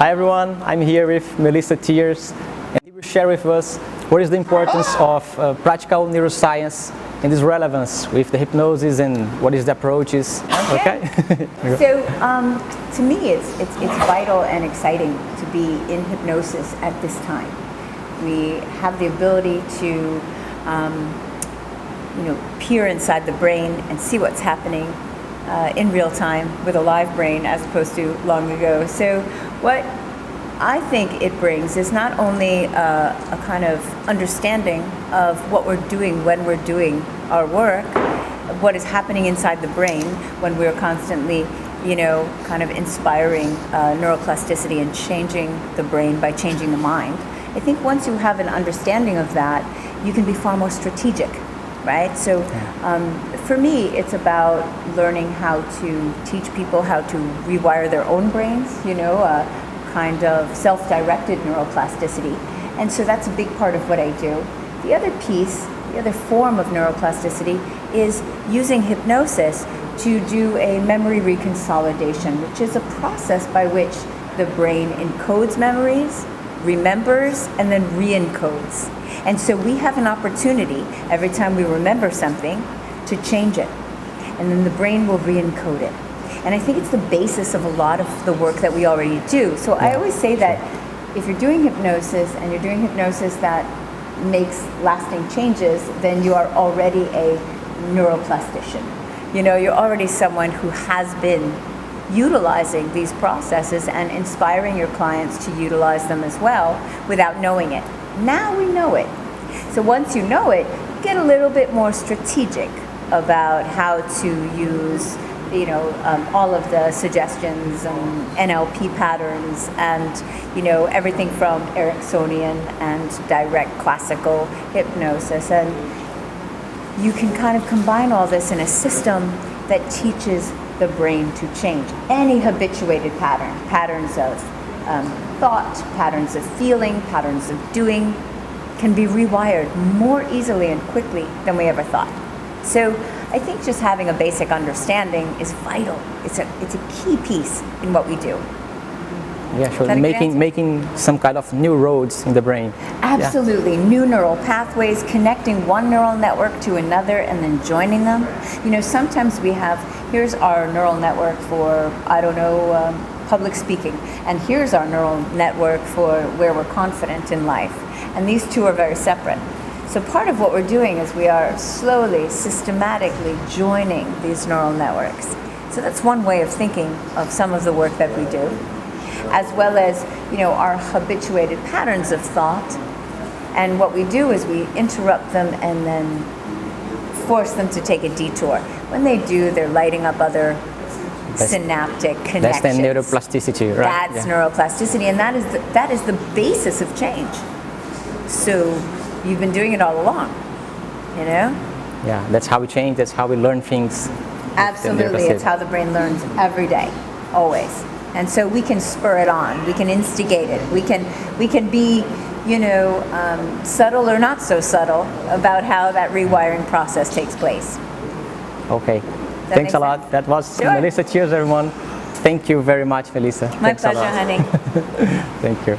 Hi everyone, I'm here with Melissa Tears, and he will share with us what is the importance of practical neuroscience and its relevance with the hypnosis and what is the approaches. Okay. So to me it's vital and exciting to be in hypnosis at this time. We have the ability to peer inside the brain and see what's happening in real time with a live brain as opposed to long ago. So what I think it brings is not only a kind of understanding of what we're doing when we're doing our work, what is happening inside the brain when we're constantly, kind of inspiring neuroplasticity and changing the brain by changing the mind. I think once you have an understanding of that, you can be far more strategic, right? So for me, it's about learning how to teach people how to rewire their own brains, kind of self-directed neuroplasticity. And so that's a big part of what I do. The other piece, the other form of neuroplasticity is using hypnosis to do a memory reconsolidation, which is a process by which the brain encodes memories, remembers, and then re-encodes. And so we have an opportunity every time we remember something to change it. And then the brain will re-encode it. And I think it's the basis of a lot of the work that we already do. So I always say that if you're doing hypnosis and you're doing hypnosis that makes lasting changes, then you are already a neuroplastician. You're already someone who has been utilizing these processes and inspiring your clients to utilize them as well without knowing it. Now we know it. So once you know it, get a little bit more strategic about how to use all of the suggestions and NLP patterns and, everything from Ericksonian and direct classical hypnosis. And you can kind of combine all this in a system that teaches the brain to change. Any habituated patterns of thought, patterns of feeling, patterns of doing can be rewired more easily and quickly than we ever thought. So I think just having a basic understanding is vital. It's a key piece in what we do. Yeah, sure. Making some kind of new roads in the brain. Absolutely. Yeah. New neural pathways, connecting one neural network to another and then joining them. Sometimes here's our neural network for, public speaking, and here's our neural network for where we're confident in life. And these two are very separate. So part of what we're doing is we are slowly, systematically joining these neural networks. So that's one way of thinking of some of the work that we do, as well as, our habituated patterns of thought. And what we do is we interrupt them and then force them to take a detour. When they do, they're lighting up other synaptic connections. That's the neuroplasticity, right? That's neuroplasticity, and that is the basis of change. So you've been doing it all along, Yeah, that's how we change, that's how we learn things. Absolutely, it's how the brain learns every day, always. And so we can spur it on, we can instigate it, we can be, subtle or not so subtle about how that rewiring process takes place. Okay, thanks a lot. That was Melissa. Cheers, everyone. Thank you very much, Melissa. My pleasure, honey. Thank you.